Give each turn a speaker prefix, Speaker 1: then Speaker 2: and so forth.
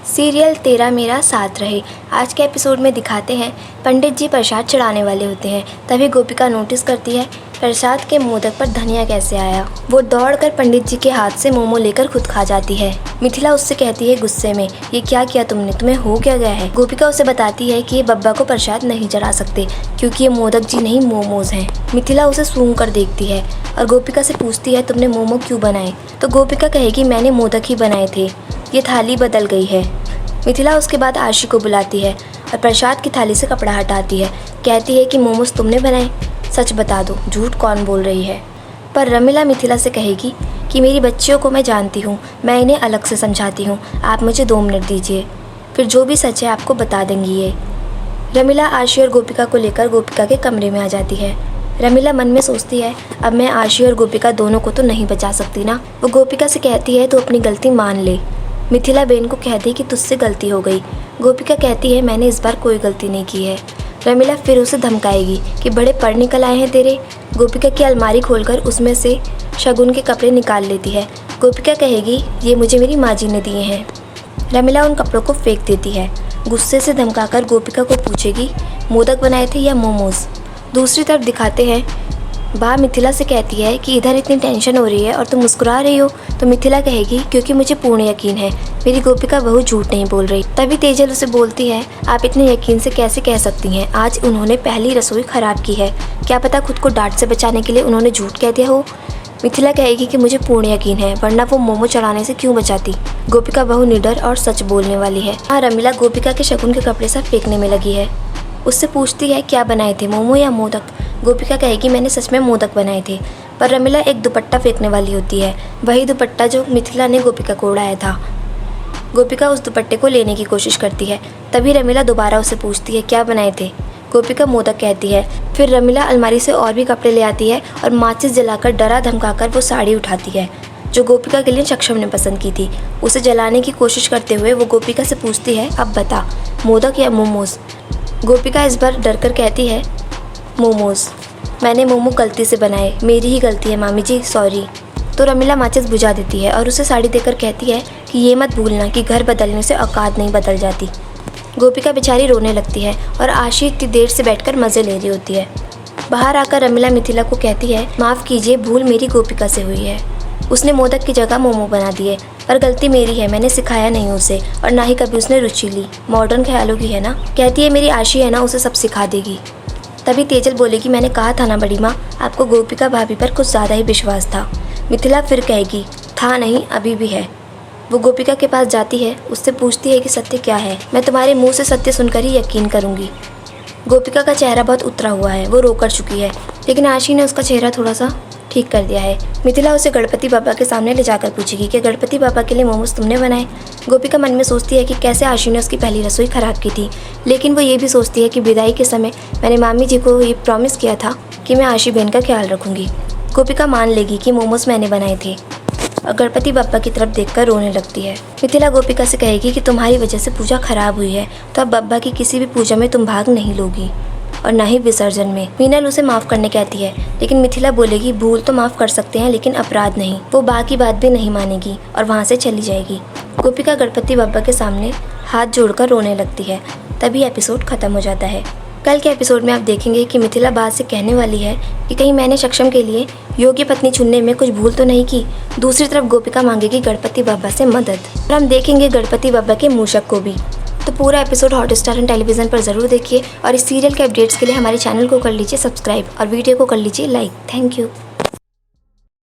Speaker 1: Serial तेरा मेरा साथ रहे। आज के एपिसोड में दिखाते हैं पंडित जी प्रसाद चढ़ाने वाले होते हैं। तभी गोपिका नोटिस करती है प्रसाद के मोदक पर धनिया कैसे आया। वो दौड़कर पंडित जी के हाथ से मोमो लेकर खुद खा जाती है। मिथिला उससे कहती है गुस्से में, ये क्या किया तुमने, तुम्हें हो क्या गया है। गोपिका उसे बताती है कि ये बब्बा को प्रसाद नहीं चढ़ा सकते क्योंकि ये मोदक जी नहीं मोमोज हैं। मिथिला उसे सूंघ कर देखती है और गोपिका से पूछती है तुमने मोमो क्यों बनाए। तो गोपिका कहेगी मैंने मोदक ही बनाए थे, ये थाली बदल गई है। मिथिला उसके बाद आशी को बुलाती है और प्रसाद की थाली से कपड़ा हटाती है। कहती है कि मोमोज तुमने बनाए, सच बता दो, झूठ कौन बोल रही है। पर रमीला मिथिला से कहेगी कि मेरी बच्चियों को मैं जानती हूँ, मैं इन्हें अलग से समझाती हूँ, आप मुझे 2 मिनट दीजिए, फिर जो भी सच है आपको बता देंगी ये। रमीला आशी और गोपिका को लेकर गोपिका के कमरे में आ जाती है। रमीला मन में सोचती है अब मैं आशी और गोपिका दोनों को तो नहीं बचा सकती ना। वो गोपिका से कहती है तो अपनी गलती मान ले। मिथिला बेन को कहती है कि तुझसे गलती हो गई। गोपिका कहती है मैंने इस बार कोई गलती नहीं की है। रमीला फिर उसे धमकाएगी कि बड़े पढ़ निकल आए हैं तेरे। गोपिका की अलमारी खोलकर उसमें से शगुन के कपड़े निकाल लेती है। गोपिका कहेगी ये मुझे मेरी माँ जी ने दिए हैं। रमीला उन कपड़ों को फेंक देती है। गुस्से से धमकाकर गोपिका को पूछेगी मोदक बनाए थे या मोमोज। दूसरी तरफ दिखाते हैं बा मिथिला से कहती है कि इधर इतनी टेंशन हो रही है और तुम मुस्कुरा रही हो। तो मिथिला कहेगी क्योंकि मुझे पूर्ण यकीन है मेरी गोपिका बहू झूठ नहीं बोल रही। तभी तेजल उसे बोलती है आप इतने यकीन से कैसे कह सकती हैं, आज उन्होंने पहली रसोई खराब की है, क्या पता खुद को डांट से बचाने के लिए उन्होंने झूठ कह दिया हो। मिथिला कहेगी कि मुझे पूर्ण यकीन है, वरना वो मोमो चढ़ाने से क्यों बचाती। गोपिका बहू निडर और सच बोलने वाली है। रमीला गोपिका के शगुन के कपड़े सब फेंकने में लगी है। उससे पूछती है क्या बनाए थे, मोमो या मोदक। गोपिका कहेगी मैंने सच में मोदक बनाए थे। पर रमीला एक दुपट्टा फेंकने वाली होती है, वही दुपट्टा जो मिथिला ने गोपिका को उड़ाया था। गोपिका उस दुपट्टे को लेने की कोशिश करती है। तभी रमीला दोबारा उसे पूछती है क्या बनाए थे। गोपिका मोदक कहती है। फिर रमीला अलमारी से और भी कपड़े ले आती है और माचिस जलाकर डरा धमकाकर वो साड़ी उठाती है जो गोपिका के लिए सक्षम ने पसंद की थी। उसे जलाने की कोशिश करते हुए वो गोपिका से पूछती है अब बता मोदक या मोमोज। गोपिका इस बार डर कर कहती है मोमोज, मैंने मोमो गलती से बनाए, मेरी ही गलती है मामी जी, सॉरी। तो रमीला माचिस बुझा देती है और उसे साड़ी देकर कहती है कि ये मत भूलना कि घर बदलने से औकात नहीं बदल जाती। गोपिका बेचारी रोने लगती है और आशी इतनी देर से बैठकर मज़े ले रही होती है। बाहर आकर रमीला मिथिला को कहती है माफ़ कीजिए, भूल मेरी गोपिका से हुई है, उसने मोदक की जगह मोमो बना दिए, पर गलती मेरी है, मैंने सिखाया नहीं उसे और ना ही कभी उसने रुचि ली, मॉडर्न ख्यालों की है ना। कहती है मेरी आशी है ना, उसे सब सिखा देगी। तभी तेजल बोलेगी मैंने कहा था ना बड़ी माँ, आपको गोपिका भाभी पर कुछ ज़्यादा ही विश्वास था। मिथिला फिर कहेगी था नहीं, अभी भी है। वो गोपिका के पास जाती है, उससे पूछती है कि सत्य क्या है, मैं तुम्हारे मुँह से सत्य सुनकर ही यकीन करूँगी। गोपिका का चेहरा बहुत उतरा हुआ है, वो रो कर चुकी है, लेकिन आशी ने उसका चेहरा थोड़ा सा ठीक कर दिया है। मिथिला उसे गणपति बाबा के सामने ले जाकर पूछेगी कि गणपति बाबा के लिए मोमोज तुमने बनाए। गोपिका मन में सोचती है कि कैसे आशी ने उसकी पहली रसोई खराब की थी, लेकिन वो ये भी सोचती है कि विदाई के समय मैंने मामी जी को ये प्रॉमिस किया था कि मैं आशी बहन का ख्याल रखूँगी। गोपिका मान लेगी कि मोमोज मैंने बनाए थे और गणपति बाबा की तरफ देखकर रोने लगती है। मिथिला गोपिका से कहेगी कि तुम्हारी वजह से पूजा खराब हुई है, तो अब बब्बा की किसी भी पूजा में तुम भाग नहीं लोगी और ना ही विसर्जन में। मीनल उसे माफ़ करने कहती है, लेकिन मिथिला बोलेगी भूल तो माफ़ कर सकते हैं लेकिन अपराध नहीं। वो बाकी बात भी नहीं मानेगी और वहाँ से चली जाएगी। गोपिका गणपति बाबा के सामने हाथ जोड़कर रोने लगती है। तभी एपिसोड ख़त्म हो जाता है। कल के एपिसोड में आप देखेंगे कि मिथिला बात से कहने वाली है कि कहीं मैंने सक्षम के लिए योग्य पत्नी चुनने में कुछ भूल तो नहीं की। दूसरी तरफ गोपिका मांगेगी गणपति बाबा से मदद और हम देखेंगे गणपति बाबा के मूषक को भी। तो पूरा एपिसोड हॉटस्टार एंड टेलीविज़न पर ज़रूर देखिए और इस सीरियल के अपडेट्स के लिए हमारे चैनल को कर लीजिए सब्सक्राइब और वीडियो को कर लीजिए लाइक। Thank you.